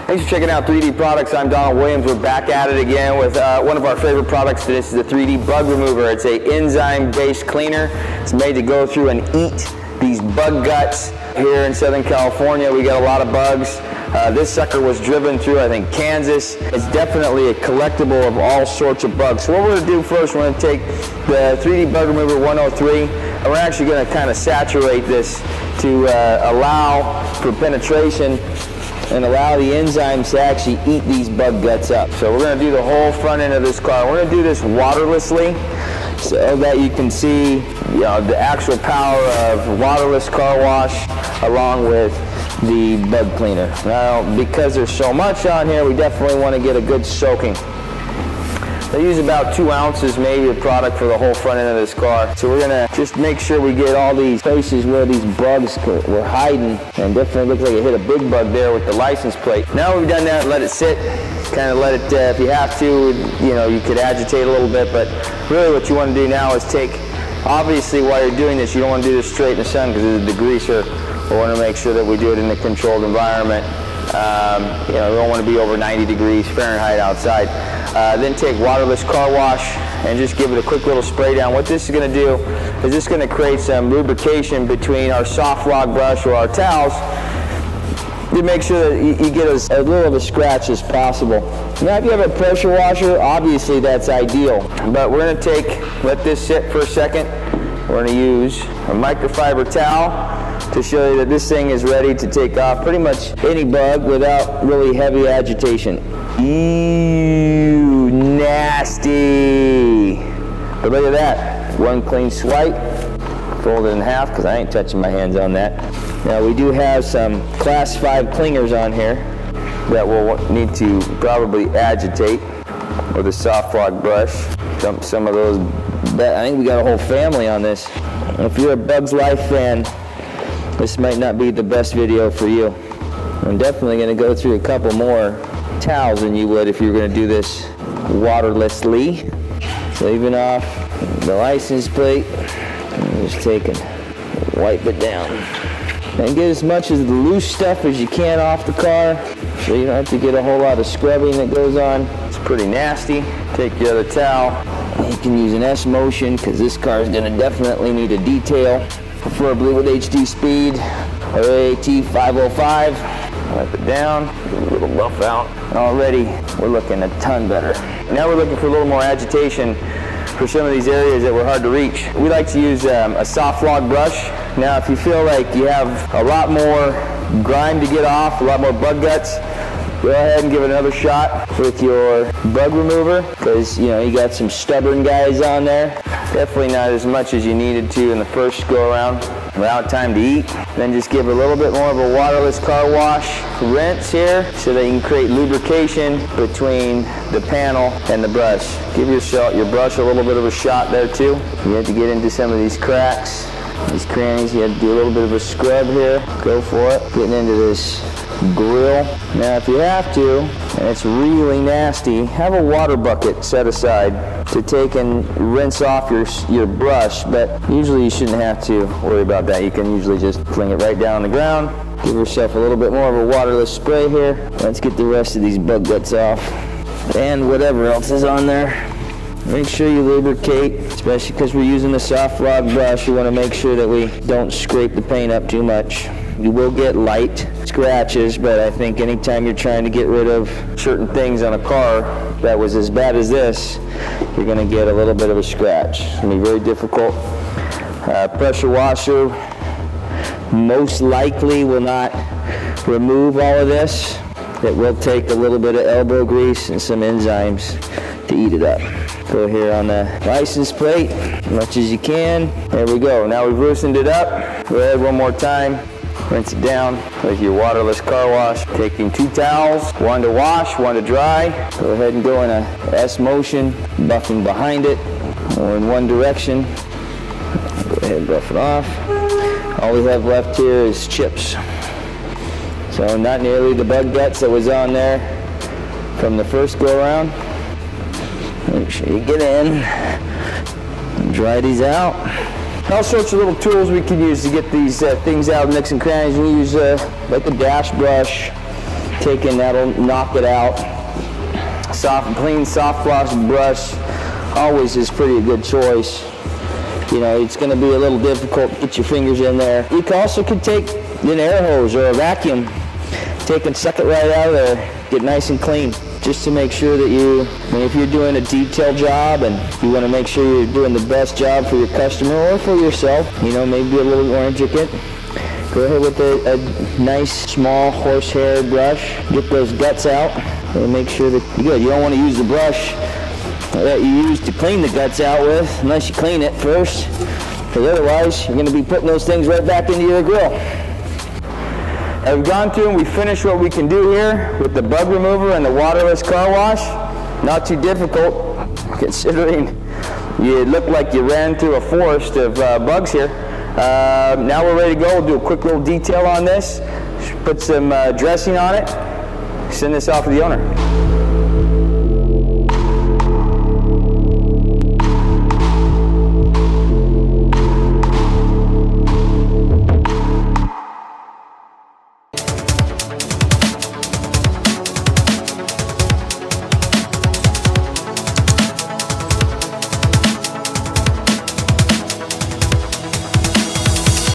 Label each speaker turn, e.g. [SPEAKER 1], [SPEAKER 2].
[SPEAKER 1] Thanks for checking out 3D Products. I'm Donald Williams. We're back at it again with one of our favorite products. This is the 3D Bug Remover. It's an enzyme-based cleaner. It's made to go through and eat these bug guts. Here in Southern California, we get a lot of bugs. This sucker was driven through, I think, Kansas. It's definitely a collectible of all sorts of bugs. So what we're going to do first, we're going to take the 3D Bug Remover 103, and we're actually going to kind of saturate this to allow for penetration and allow the enzymes to actually eat these bug guts up. So we're going to do the whole front end of this car. We're going to do this waterlessly so that you can see, you know, the actual power of Waterless Carwash along with the bug cleaner. Now, because there's so much on here, we definitely want to get a good soaking. I use about 2 ounces maybe of product for the whole front end of this car. So we're gonna just make sure we get all these places where these bugs were hiding, and definitely looks like it hit a big bug there with the license plate. Now we've done that, let it sit, kind of let it, if you have to, you know, you could agitate a little bit, but really what you want to do now is take, obviously while you're doing this, you don't want to do this straight in the sun because it's a degreaser. We want to make sure that we do it in a controlled environment. You know, we don't want to be over 90 degrees Fahrenheit outside. Then take Waterless Carwash and just give it a quick little spray down. What this is going to do is this is going to create some lubrication between our soft rock brush or our towels to make sure that you get as little of a scratch as possible. Now if you have a pressure washer, obviously that's ideal. But we're going to let this sit for a second. We're going to use a microfiber towel to show you that this thing is ready to take off pretty much any bug without really heavy agitation. Ew, nasty. But look at that, one clean swipe, fold it in half because I ain't touching my hands on that. Now we do have some class 5 clingers on here that we'll need to probably agitate with a soft rock brush. Dump some of those. I think we got a whole family on this. If you're a Bugs Life fan, this might not be the best video for you. I'm definitely going to go through a couple more towels than you would if you were going to do this waterlessly. So even off the license plate, I'm just taking, wipe it down. And get as much of the loose stuff as you can off the car so you don't have to get a whole lot of scrubbing that goes on. It's pretty nasty. Take the other towel. You can use an S motion because this car is going to definitely need a detail, preferably with HD speed or AAT 505. Wipe it down, get a little buff out. Already, we're looking a ton better. Now we're looking for a little more agitation for some of these areas that were hard to reach. We like to use a soft log brush. Now if you feel like you have a lot more grime to get off, a lot more bug guts, go ahead and give it another shot with your bug remover because, you know, you got some stubborn guys on there. Definitely not as much as you needed to in the first go around. Without time to eat. Then just give a little bit more of a waterless car wash rinse here so that you can create lubrication between the panel and the brush. Give your brush a little bit of a shot there too. You have to get into some of these cracks, these crannies. You have to do a little bit of a scrub here. Go for it. Getting into this grill. Now if you have to, and it's really nasty, have a water bucket set aside to take and rinse off your brush, but usually you shouldn't have to worry about that. You can usually just fling it right down on the ground. Give yourself a little bit more of a waterless spray here. Let's get the rest of these bug guts off and whatever else is on there. Make sure you lubricate, especially because we're using the soft rock brush. You want to make sure that we don't scrape the paint up too much. You will get light scratches, but I think anytime you're trying to get rid of certain things on a car that was as bad as this, you're going to get a little bit of a scratch. It's going to be very difficult. Pressure washer most likely will not remove all of this. It will take a little bit of elbow grease and some enzymes to eat it up. Go here on the license plate as much as you can. There we go. Now we've loosened it up. Go ahead one more time. Rinse it down with your waterless car wash. Taking 2 towels, one to wash, one to dry. Go ahead and go in a S motion, buffing behind it or in one direction. Go ahead and buff it off. All we have left here is chips. So not nearly the bug guts that was on there from the first go around. Make sure you get in and dry these out. All sorts of little tools we can use to get these things out, nicks and crannies. We use like a dash brush, taking that'll knock it out. Clean soft floss brush always is pretty good choice. You know, it's going to be a little difficult to get your fingers in there. You also could take an air hose or a vacuum, suck it right out of there, get nice and clean, just to make sure that if you're doing a detail job and you want to make sure you're doing the best job for your customer or for yourself, you know, maybe a little more intricate, go ahead with a nice small horsehair brush, get those guts out, and make sure that you're good. You don't want to use the brush that you use to clean the guts out with unless you clean it first, because otherwise you're going to be putting those things right back into your grill. I've gone through and we finished what we can do here with the bug remover and the waterless car wash. Not too difficult, considering you look like you ran through a forest of bugs here. Now we're ready to go. We'll do a quick little detail on this, put some dressing on it, send this off to the owner.